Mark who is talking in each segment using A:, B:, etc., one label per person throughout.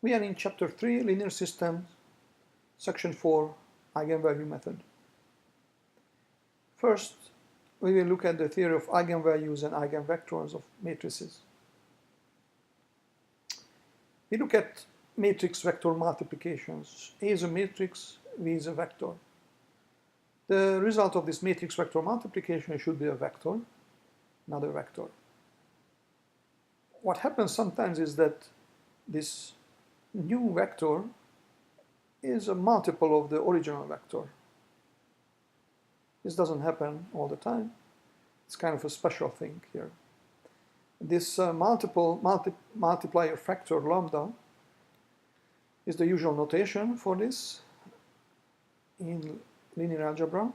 A: We are in Chapter 3, Linear Systems, Section 4, Eigenvalue Method. First, we will look at the theory of eigenvalues and eigenvectors of matrices. We look at matrix vector multiplications. A is a matrix, V is a vector. The result of this matrix vector multiplication should be a vector, another vector. What happens sometimes is that this new vector is a multiple of the original vector. This doesn't happen all the time. It's kind of a special thing here. This multiplier factor lambda is the usual notation for this in linear algebra.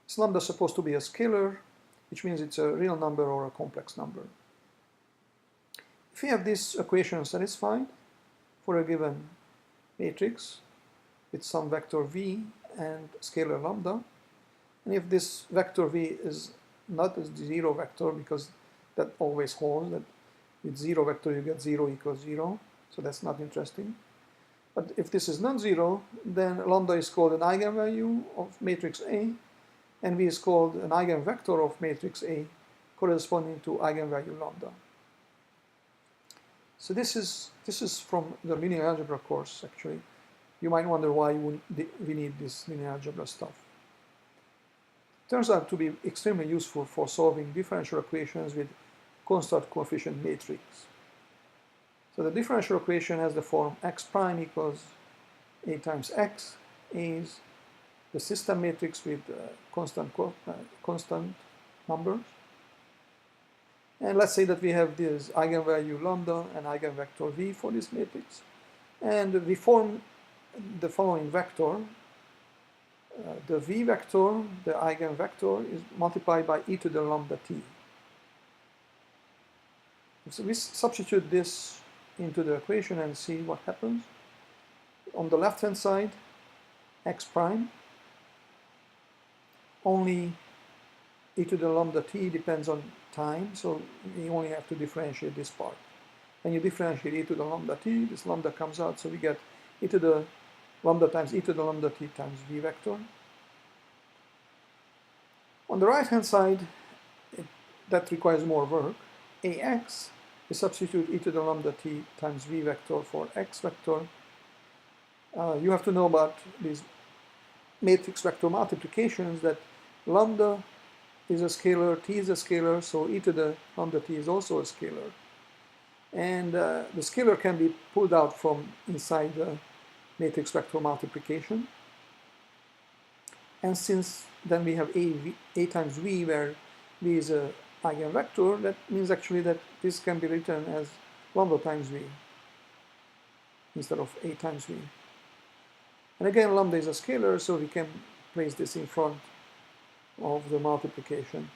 A: This lambda is supposed to be a scalar, which means it's a real number or a complex number. If we have this equation satisfied for a given matrix with some vector v and scalar lambda, and if this vector v is not a zero vector, because that always holds, that with zero vector you get 0 equals 0, so that's not interesting. But if this is non-zero, then lambda is called an eigenvalue of matrix A, and v is called an eigenvector of matrix A corresponding to eigenvalue lambda. So this is from the linear algebra course, actually. You might wonder why we need this linear algebra stuff. Turns out to be extremely useful for solving differential equations with constant coefficient matrix. So the differential equation has the form x prime equals a times x. A is the system matrix with constant numbers. And let's say that we have this eigenvalue lambda and eigenvector v for this matrix. And we form the following vector. The v vector, the eigenvector, is multiplied by e to the lambda t. So we substitute this into the equation and see what happens. On the left-hand side, x prime, only e to the lambda t depends on time, so you only have to differentiate this part. When you differentiate e to the lambda t, this lambda comes out, so we get e to the lambda times e to the lambda t times v vector. On the right-hand side, that requires more work. Ax, we substitute e to the lambda t times v vector for x vector. You have to know about these matrix vector multiplications, that lambda is a scalar, t is a scalar, so e to the lambda t is also a scalar. And the scalar can be pulled out from inside the matrix vector multiplication. And since then we have a times v, where v is an eigenvector, that means actually that this can be written as lambda times v instead of a times v. And again, lambda is a scalar, so we can place this in front of the multiplication.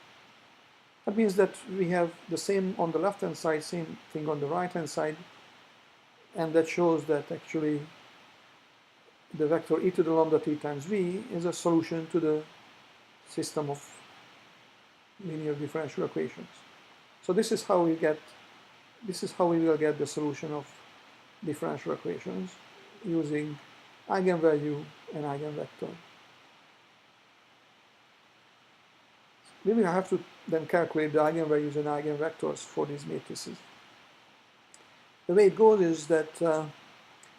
A: That means that we have the same on the left-hand side, same thing on the right-hand side, and that shows that actually the vector e to the lambda t times v is a solution to the system of linear differential equations. So this is how we will get the solution of differential equations using eigenvalue and eigenvector. We will have to then calculate the eigenvalues and eigenvectors for these matrices. The way it goes is that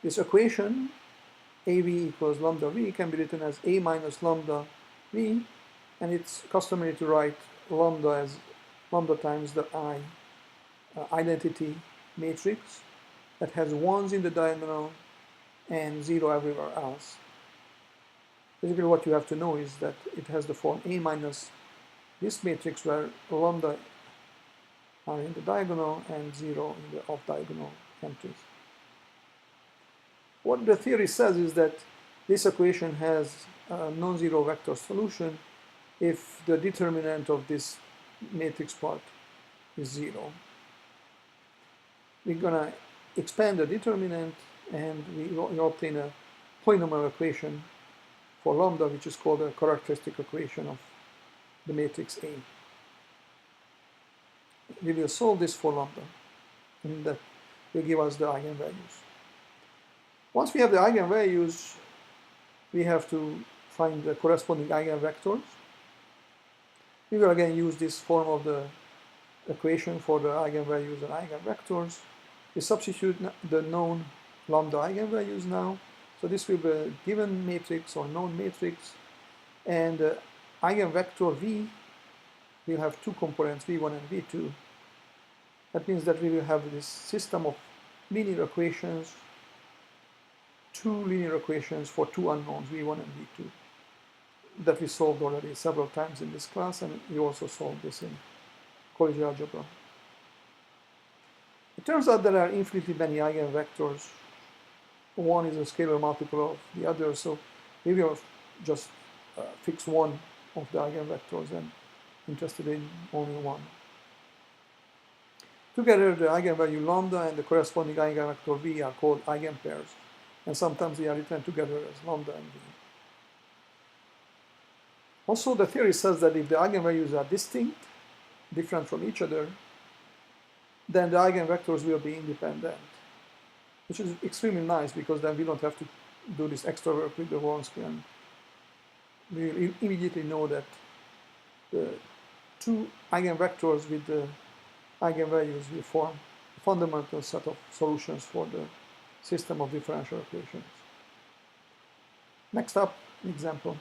A: this equation AV equals lambda v can be written as a minus lambda v, and it's customary to write lambda as lambda times the I identity matrix that has ones in the diagonal and 0 everywhere else. Basically what you have to know is that it has the form A minus this matrix where lambda are in the diagonal and 0 in the off-diagonal entries. What the theory says is that this equation has a non-zero vector solution if the determinant of this matrix part is 0. We're going to expand the determinant and we obtain a polynomial equation for lambda, which is called a characteristic equation of the matrix A. We will solve this for lambda, and that will give us the eigenvalues. Once we have the eigenvalues, we have to find the corresponding eigenvectors. We will again use this form of the equation for the eigenvalues and eigenvectors. We substitute the known lambda eigenvalues now. So this will be a given matrix or known matrix, and the eigenvector V will have two components, V1 and V2. That means that we will have this system of linear equations, two linear equations for two unknowns, V1 and V2, that we solved already several times in this class, and we also solved this in college algebra. It turns out there are infinitely many eigenvectors. One is a scalar multiple of the other, so we will just fix one of the eigenvectors and interested in only one. Together, the eigenvalue lambda and the corresponding eigenvector V are called eigenpairs, and sometimes they are written together as lambda and V. Also, the theory says that if the eigenvalues are distinct, different from each other, then the eigenvectors will be independent, which is extremely nice because then we don't have to do this extra work with the Wronski, and we will immediately know that the two eigenvectors with the eigenvalues will form a fundamental set of solutions for the system of differential equations. Next up, an example.